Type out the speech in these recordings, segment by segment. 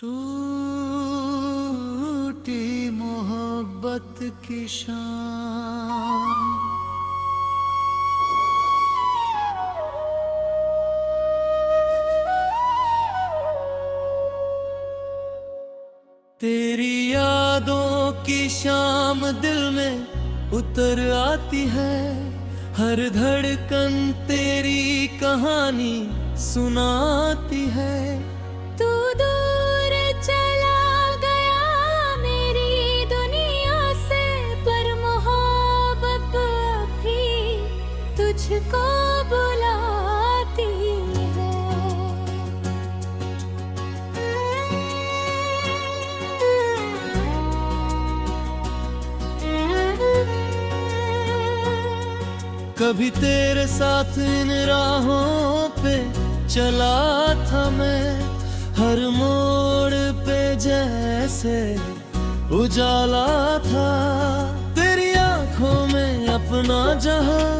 टूटी मोहब्बत की शाम तेरी यादों की शाम दिल में उतर आती है। हर धड़कन तेरी कहानी सुनाती है। तू दूर चला गया मेरी दुनिया से, पर मोहब्बत अभी तुझको बुलाती है। कभी तेरे साथ इन राहों पे चला था मैं, हर मोड़ पे जैसे उजाला था। तेरी आंखों में अपना जहां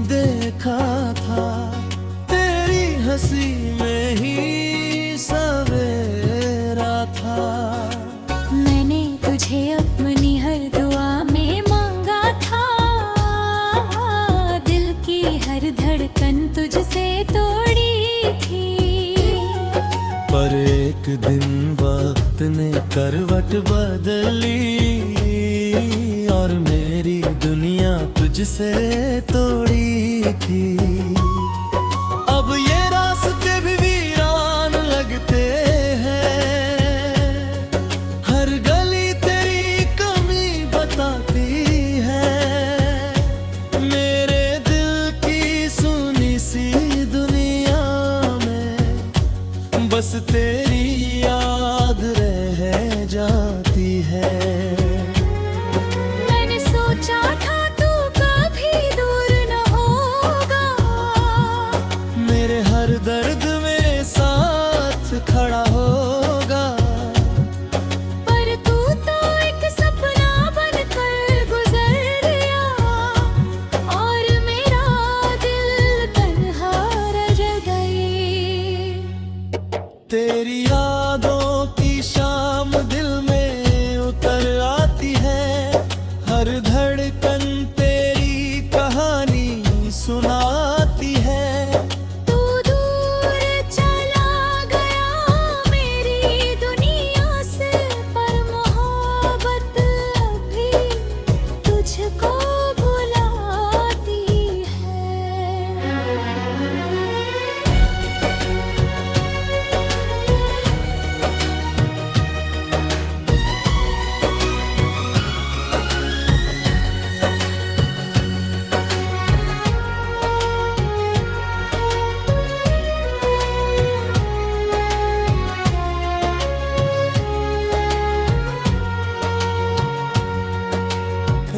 देखा था, तेरी हंसी में ही सवेरा था। मैंने तुझे अपनी हर दुआ में मांगा था, दिल की हर धड़कन तुझसे तोड़ी थी। पर एक दिन वक्त ने करवट बदली और मेरी दुनिया तुझसे तोड़ी थी। अब ये रास्ते भी वीरान लगते हैं, हर गली तेरी कमी बताती है। मेरे दिल की सुनी सी दुनिया में बस तेरी याद रह जाती है। मैंने सोचा था तू कभी दूर न होगा, मेरे हर दर्द मेरे साथ खड़ा होगा। पर तू तो एक सपना बनकर गुजर गया, और मेरा दिल तन्हा रह गई। तेरी यादों की शाम दिल में उतर आती है, हर धड़कन तेरी कहानी सुनाती है। तू दूर चला गया मेरी दुनिया से, पर मोहब्बत अभी तुझको बुलाती है।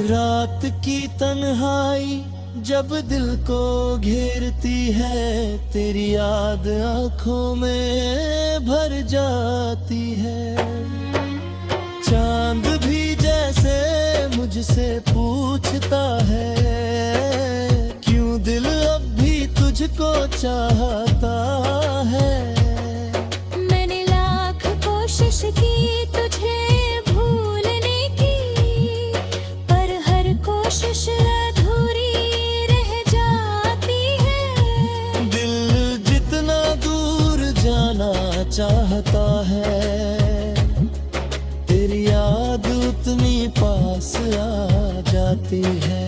रात की तन्हाई जब दिल को घेरती है, तेरी याद आंखों में भर जाती है। चांद भी जैसे मुझसे पूछता है, क्यों दिल अब भी तुझको चाहता है। मैंने लाख कोशिश की तुझे भूलने की, पर हर कोशिश अधूरी रह जाती है। दिल जितना दूर जाना चाहता है, तेरी याद उतनी पास आ जाती है।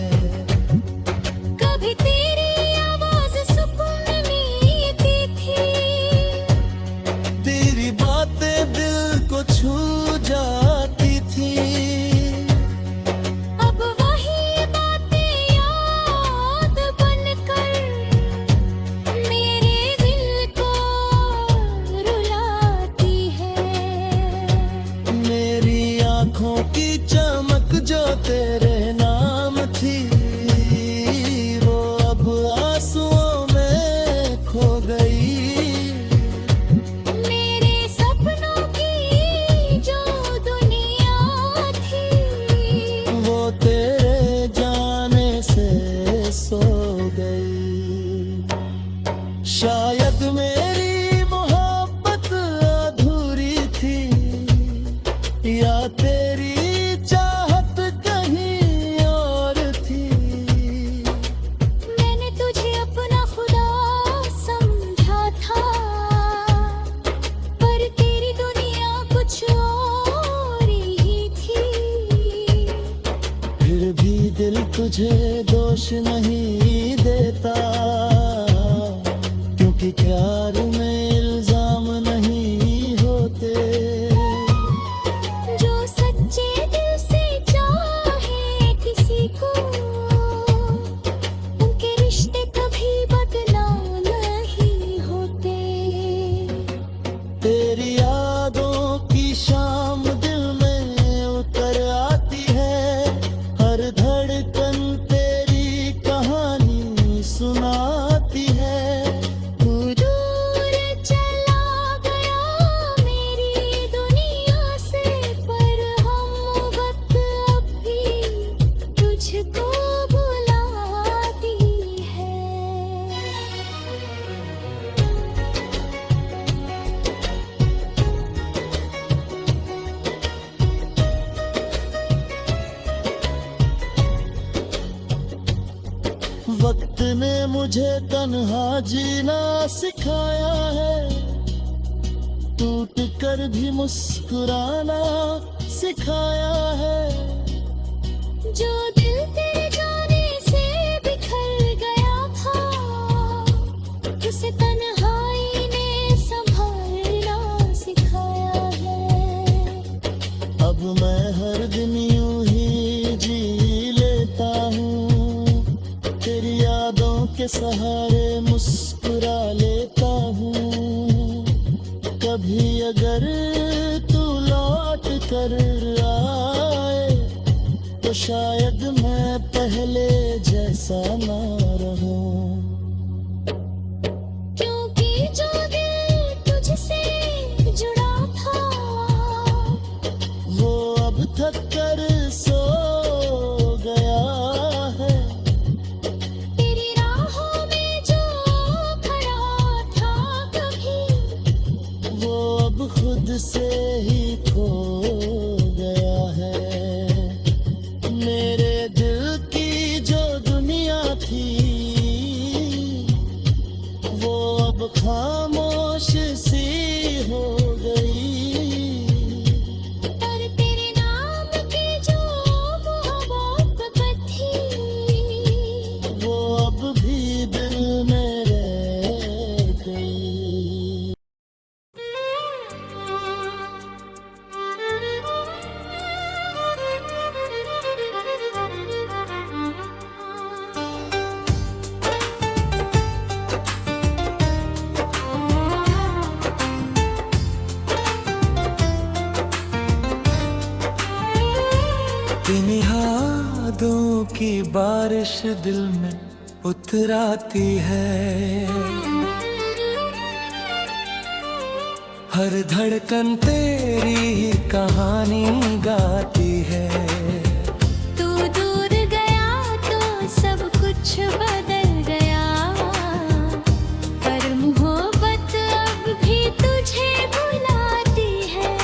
कभी तेरी आवाज सुकून देती थी, तेरी बातें दिल को छू जाती थी। अब वही बातें याद बनकर मेरे दिल को रुलाती है। मेरी आंखों की चमक जो तेरे नाम थी, तुझे दोष नहीं देता, क्योंकि प्यार में इल्जाम नहीं होते। जो सच्चे दिल से चाहे किसी को, उनके रिश्ते कभी बदनाम नहीं होते। तेरी यादों की शाम दिल में उतर आती है, हर धड़कन तेरी कहानी सुनाती है। तू दूर चला गया मेरी दुनिया से, पर हम वक्त अब भी तुझको बुलाती है। वक्त ने मुझे तन्हा जीना सिखाया है, टूट कर भी मुस्कुराना सिखाया है। जो दिल तेरे जाने से बिखर गया था, उसे तन्हाई ने संभालना सिखाया है। अब मैं हर दिन यूं ही जी लेता हूँ, तेरी यादों के सहारे मुस्कुरा लेता हूँ। कभी अगर तू लौट कर आए, तो शायद मैं पहले जैसा ना रहूं। क्योंकि जो दिल तुझसे जुड़ा था, वो अब थक कर सो गया है। तेरी राहों में जो खड़ा था कभी, वो अब खुद से ही खो गया है। मेरे दिल की जो दुनिया थी, वो अब खामोश सी हो गई। पर तेरे नाम की जो मोहब्बत थी, वो अब भी दिल में रह गई। इन यादों की बारिश दिल में उतर आती है, हर धड़कन तेरी ही कहानी गाती है। तू दूर गया तो सब कुछ बदल गया, पर मोहब्बत अब भी तुझे बुलाती है।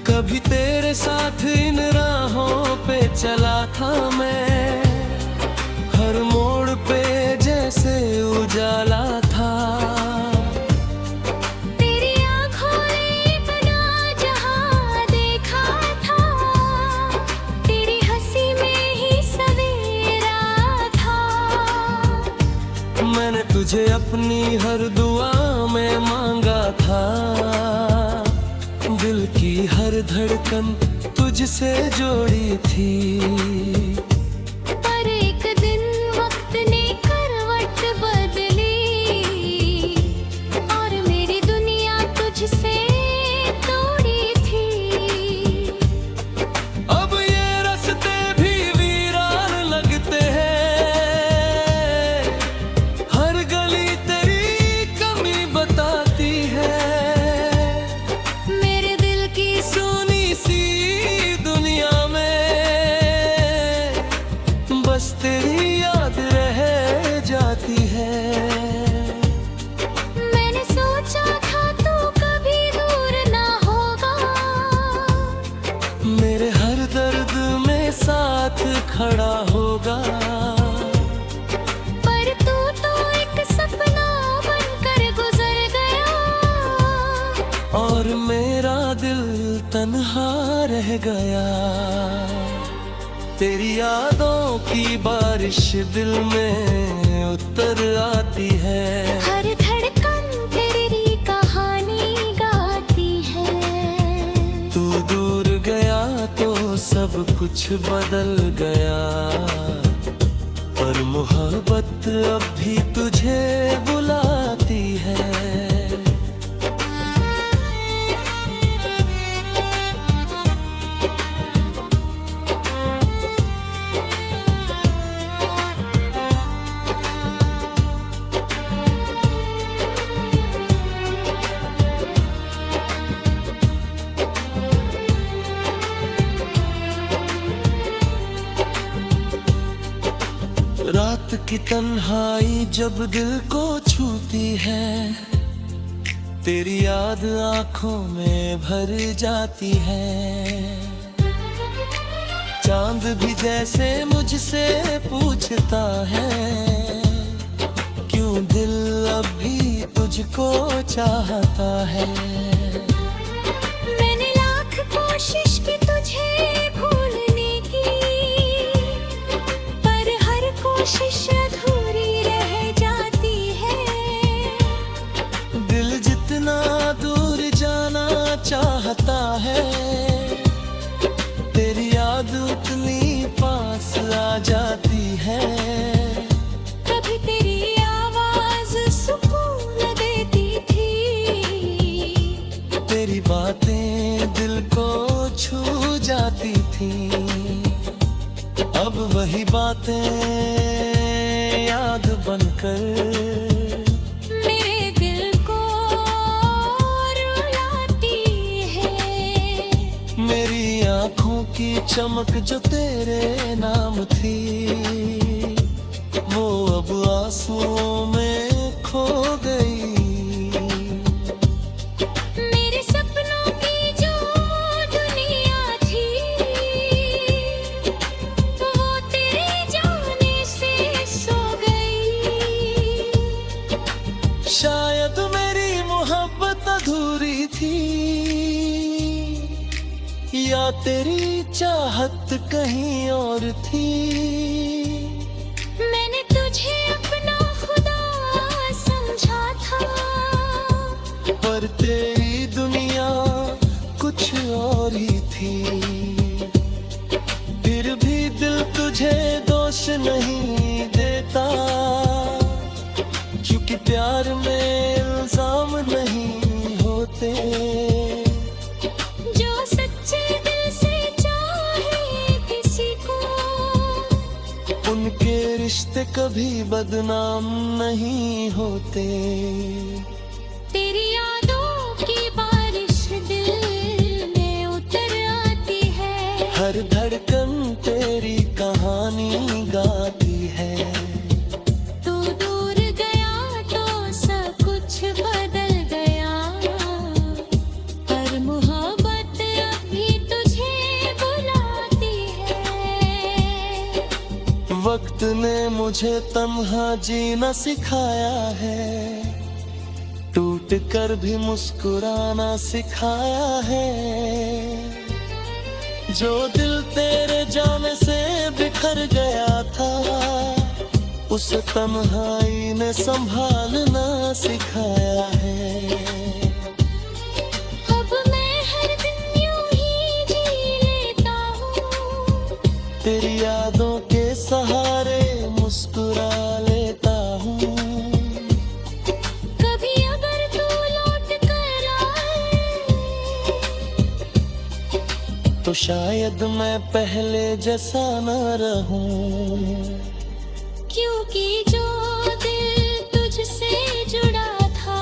कभी तेरे साथ इन राहों पे चला था मैं, हर मोड़ पे जैसे उजाला था। तेरी आँखों ने बना जहाँ देखा था, तेरी हंसी में ही सवेरा था। मैंने तुझे अपनी हर दुआ में मांगा था, दिल की हर धड़कन तुझसे जोड़ी थी। पर एक दिन वक्त ने करवट बदली, और मेरी दुनिया तुझसे तोड़ी थी। अब ये रास्ते भी वीरान लगते हैं, हर गली तेरी कमी बताती है। मेरे दिल की सुनी सी दुनिया में तन्हा रह गया। तेरी यादों की बारिश दिल में उतर आती है। हर धड़कन तेरी कहानी गाती है। तू दूर गया तो सब कुछ बदल गया, पर मोहब्बत अब भी तुझे बुलाती है। रात की तन्हाई जब दिल को छूती है, तेरी याद आंखों में भर जाती है। चांद भी जैसे मुझसे पूछता है, क्यों दिल अब भी तुझको चाहता है। मैंने लाख कोशिश की तुझे भूलने की, पर हर कोशिश अधूरी रह जाती है। दिल जितना दूर जाना चाहता है, तेरी याद उतनी पास आ जाती है। कभी तेरी आवाज सुकून देती थी, तेरी बातें दिल को छू जाती थी। अब वही बातें याद बनकर मेरे दिल को रुलाती है। मेरी आंखों की चमक जो तेरे नाम थी, वो अब आंसुओं में खो गई। मेरे सपनों की जो दुनिया थी, वो तेरे जाने से सो गई। शायद मेरी मोहब्बत अधूरी थी, या तेरी चाहत कहीं और थी। मैंने तुझे अपना खुदा समझा था, पर तेरी दुनिया कुछ और ही थी। फिर भी दिल तुझे दोष नहीं देता, क्योंकि प्यार में इल्जाम नहीं होते। जो सच्चे दिल से चाहे किसी को, उनके रिश्ते कभी बदनाम नहीं होते। तेरी यादों की बारिश दिल में उतर आती है। हर धड़कन तेरी कहानी गाती है। तू दूर गया तो सब कुछ बदल गया, पर मोहब्बत अभी तुझे बुलाती है। वक्त ने मुझे तन्हा जीना सिखाया है, टूट कर भी मुस्कुराना सिखाया है। जो दिल तेरे जाने से बिखर गया था, उसे तन्हाई ने संभालना सिखाया है। अब मैं हर दिन यूं ही जी लेता हूँ, तेरी यादों के सहारे मुस्कुरा लेता हूँ। कभी अगर तू लौट कर आए, तो शायद मैं पहले जैसा न रहूं। क्योंकि जो दिल तुझसे जुड़ा था,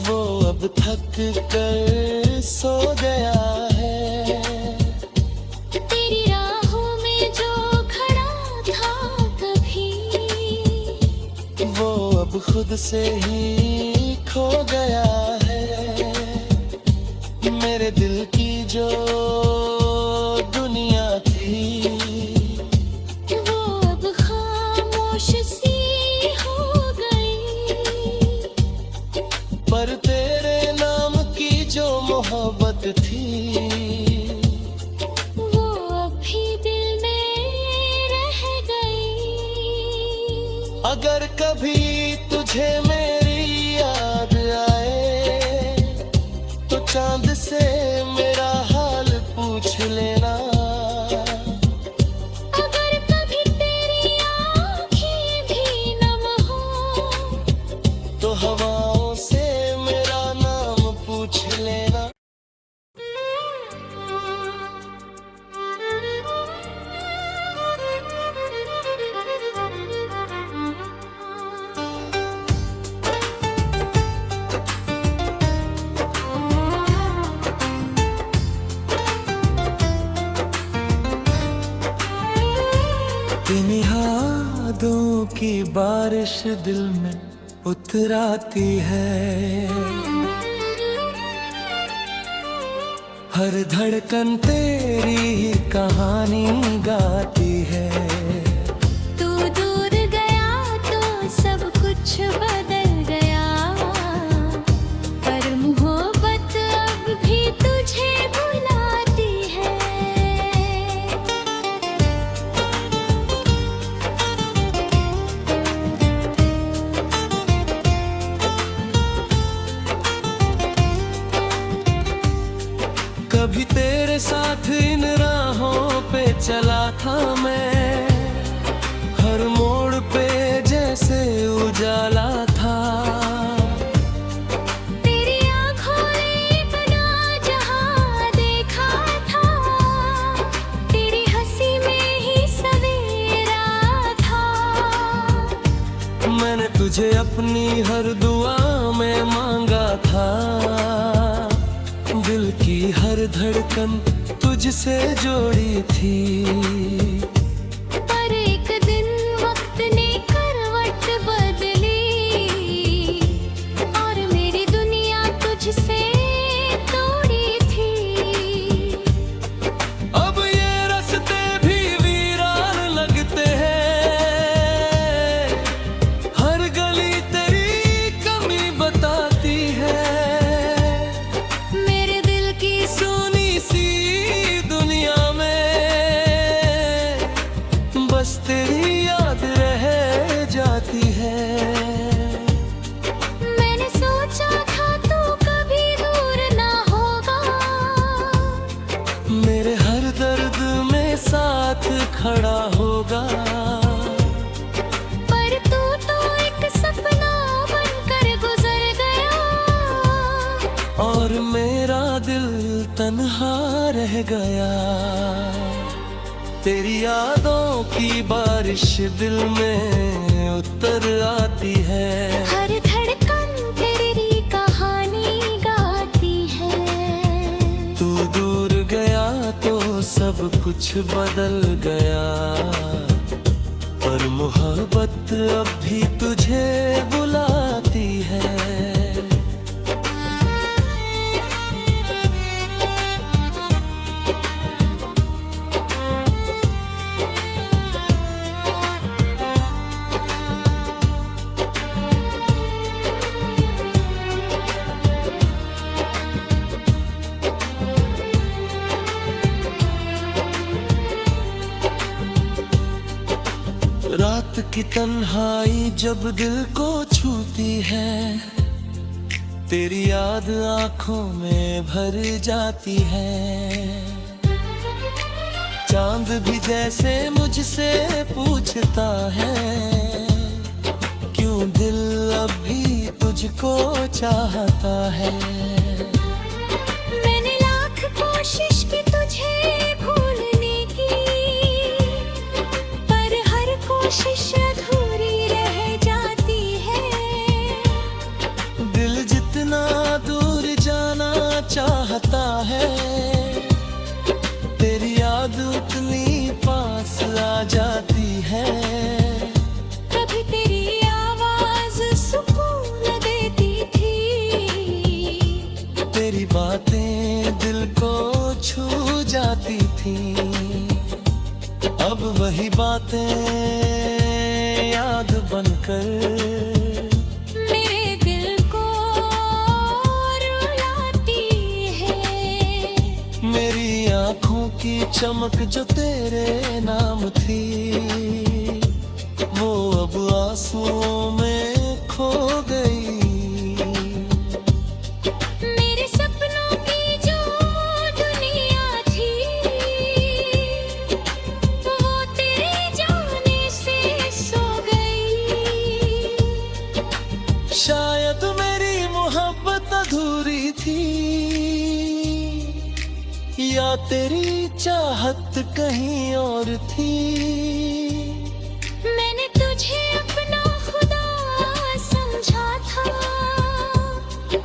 वो अब थक कर सो गया है। तेरी राहों में जो खड़ा था कभी, वो अब खुद से ही खो गया है। मेरे दिल की जो दुनिया थी, वो अब खामोश सी हो गई। पर तेरे नाम की जो मोहब्बत बात थी वो अभी दिल में रह गई। अगर कभी तुझे मेरी याद आए तो चांद से मेरा हाल पूछ लेना। अगर कभी तेरी आँखें भी नम हो तो हवाओं से मेरा नाम पूछ लेना। इन यादों की बारिश दिल में उतर आती है, हर धड़कन तेरी ही कहानी गाती है। तू दूर गया तो सब कुछ बदल गया, पर मोहब्बत अब भी तुझे बुलाती है। कभी तेरे साथ इन राहों पे चला था मैं, हर मोड़ पे जैसे उजाला था। तेरी आँखों ने अपना जहां देखा था, तेरी हंसी में ही सवेरा था। मैंने तुझे अपनी हर दुआ में मांगा था, दिल की हर धड़कन तुझसे जोड़ी थी। पर एक दिन वक्त ने करवट बदली और मेरी दुनिया तुझसे तोड़ी थी। अब ये रास्ते भी वीरान लगते हैं, हर गली तेरी कमी बताती है। मेरे दिल की सोनी सी दुनिया में बस तेरी याद रह जाती है। मैंने सोचा था तू कभी दूर ना होगा, मेरे हर दर्द में साथ खड़ा होगा। पर तू तो एक सपना बनकर गुजर गया, और मेरा दिल तन्हा रह गया। तेरी यादों की बारिश दिल में उतर आती है, हर धड़कन तेरी कहानी गाती है। तू दूर गया तो सब कुछ बदल गया, पर मोहब्बत अब भी तुझे बुलाती है। रात की तन्हाई जब दिल को छूती है, तेरी याद आंखों में भर जाती है। चांद भी जैसे मुझसे पूछता है, क्यों दिल अब भी तुझको चाहता है। मैंने लाख कोशिश की तुझे भूलने की, पर हर कोशिश अधूरी रह जाती है। दिल जितना दूर जाना चाहता है, तेरी याद उतनी पास आ जाती है। कभी तेरी आवाज सुकून देती थी, तेरी बातें दिल को छू जाती थी। अब वही बातें याद बनकर मेरे दिल को रुलाती है। आंखों की चमक जो तेरे नाम थी, वो अब आंसुओं में खो गई। मेरे सपनों की जो दुनिया थी, वो तेरे जाने से सो गई। शायद मेरी मोहब्बत अधूरी थी, या तेरी चाहत कहीं और थी। मैंने तुझे अपना खुदा समझा था,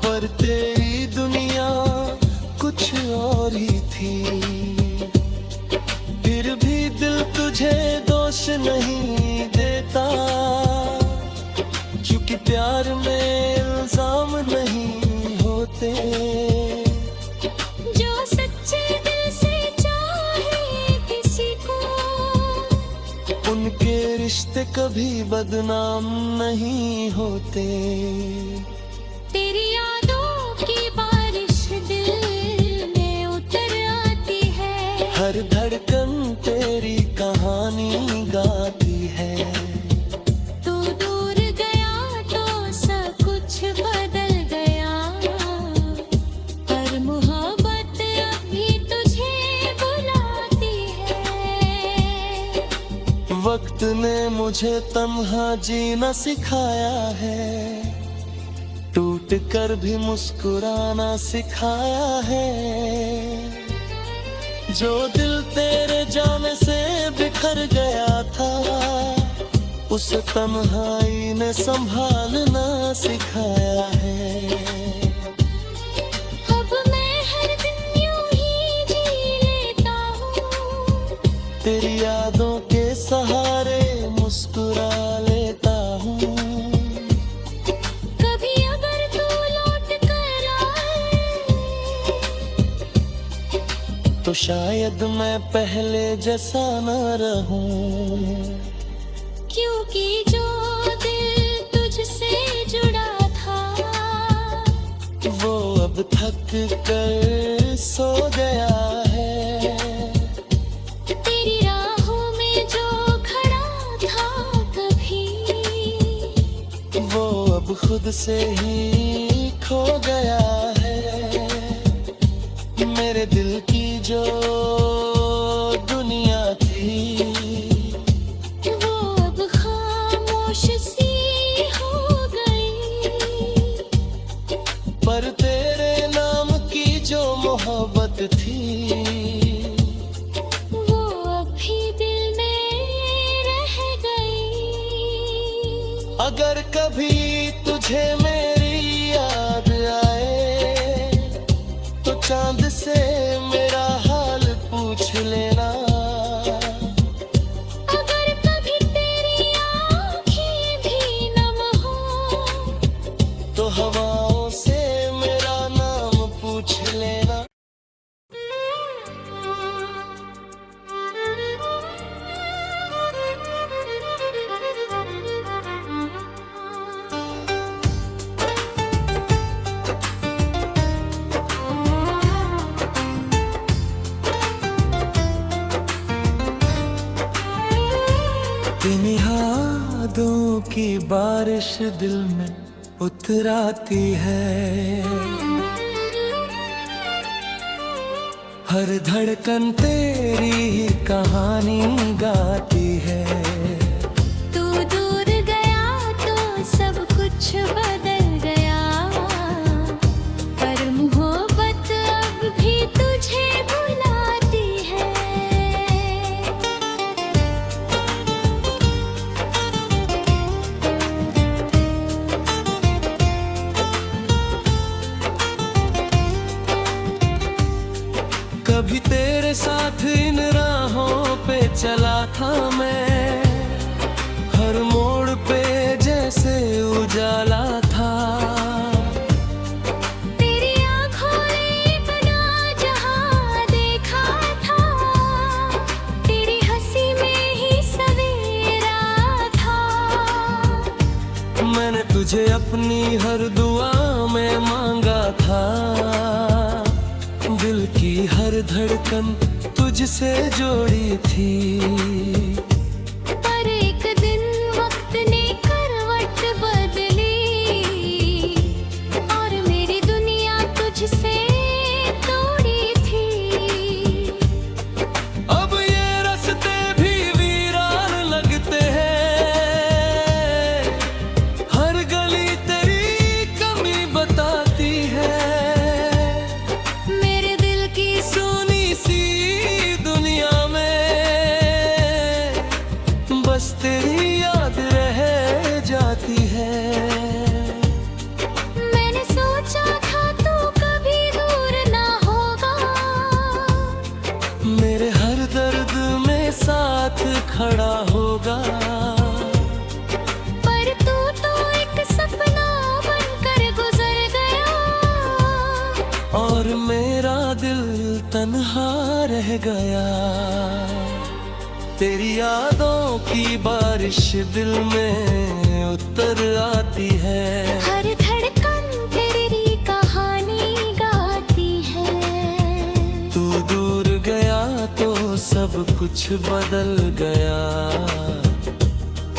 पर तेरी दुनिया कुछ और ही थी। फिर भी दिल तुझे दोष नहीं देता, क्योंकि प्यार में इल्जाम नहीं होते। जो सच्चे दिल से चाहे किसी को, उनके रिश्ते कभी बदनाम नहीं होते। तेरी यादों की बारिश दिल में उतर आती है, हर धड़कन तेरी कहानी गाती है। तू दूर गया तो सब कुछ बदल गया, पर मोहब्बत अभी तुझे बुलाती है। वक्त ने मुझे तन्हा जीना सिखाया है, टूट कर भी मुस्कुराना सिखाया है। जो दिल तेरे जाने से बिखर गया था, उसे तन्हाई ने संभालना सिखाया है। अब मैं हर दिन यूं ही जी लेता हूँ, तेरी यादों के सहारे मुस्कुरा लेता हूँ। कभी अगर तू लौट कर आए, तो शायद मैं पहले जैसा न रहूं। क्योंकि जो दिल तुझसे जुड़ा था, वो अब थक कर सो गया है। तेरी राहों में जो खड़ा था कभी, वो अब खुद से ही खो गया है। मेरे दिल की जो दुनिया थी, वो अब खामोश सी हो गई। पर तेरे नाम की जो मोहब्बत थी, वो अभी दिल में रह गई। अगर कभी तुझे मेरी याद आए, तो चांद से मेरा हाल पूछ लेना। अगर कभी तेरी आँखें भी नम हो, तो हवाओं से मेरा नाम पूछ लेना। इन यादों की बारिश दिल में उतर आती है, हर धड़कन तेरी ही कहानी गाती है। तू दूर गया तो सब कुछ बदल गया, पर मोहब्बत अब भी तुझे बुलाती है। कभी तेरे साथ इन राहों पे चला था मैं, हर मोड़ पे जैसे उजाला था। तेरी आँखों ने बना जहाँ देखा था, तेरी हंसी में ही सवेरा था। मैंने तुझे अपनी हर दुआ में मांगा था, दिल की की हर धड़कन तुझसे जोड़ी थी। पर एक दिन वक्त ने करवट बदली और मेरी दुनिया तुझसे तोड़ी थी। अब ये रास्ते भी वीरान लगते हैं, हर गली तेरी कमी बताती है। मेरे दिल की सोनी सी दुनिया में बस तेरी याद रह जाती है। मैंने सोचा था तू कभी दूर ना होगा, मेरे हर दर्द में साथ खड़ा होगा। पर तू तो एक सपना बनकर गुजर गया और मेरा दिल तन्हा रह गया। तेरी यादों की बारिश दिल में उतर आती है। हर धड़कन तेरी कहानी गाती है। तू दूर गया तो सब कुछ बदल गया,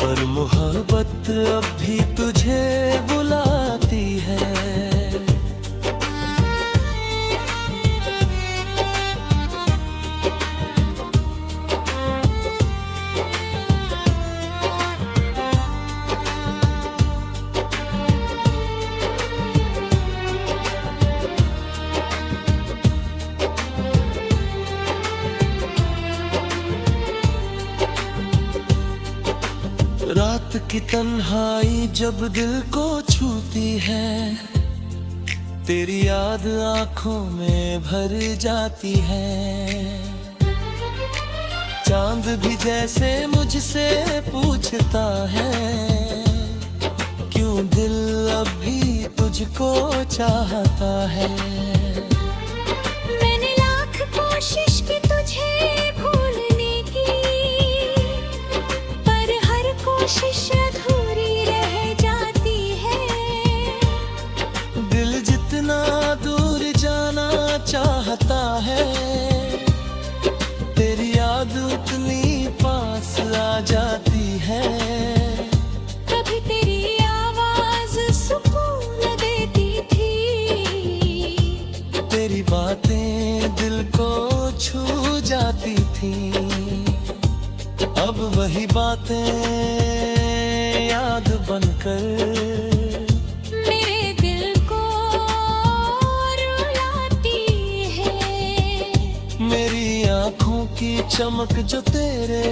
पर मोहब्बत अब भी तुझे बुलाती है। रात की तन्हाई जब दिल को छूती है, तेरी याद आंखों में भर जाती है। चांद भी जैसे मुझसे पूछता है, क्यों दिल अब भी तुझको चाहता है। मैंने लाख कोशिश की तुझे भूलने की, पर हर कोशिश अधूरी रह जाती है। दिल जितना दूर जाना चाहता है, तेरी याद उतनी पास आ जाती है। कभी तेरी आवाज सुकून देती थी, तेरी बातें दिल को छू जाती थी। अब वही बातें याद बनकर मेरे दिल को रुलाती है। मेरी आंखों की चमक जो तेरे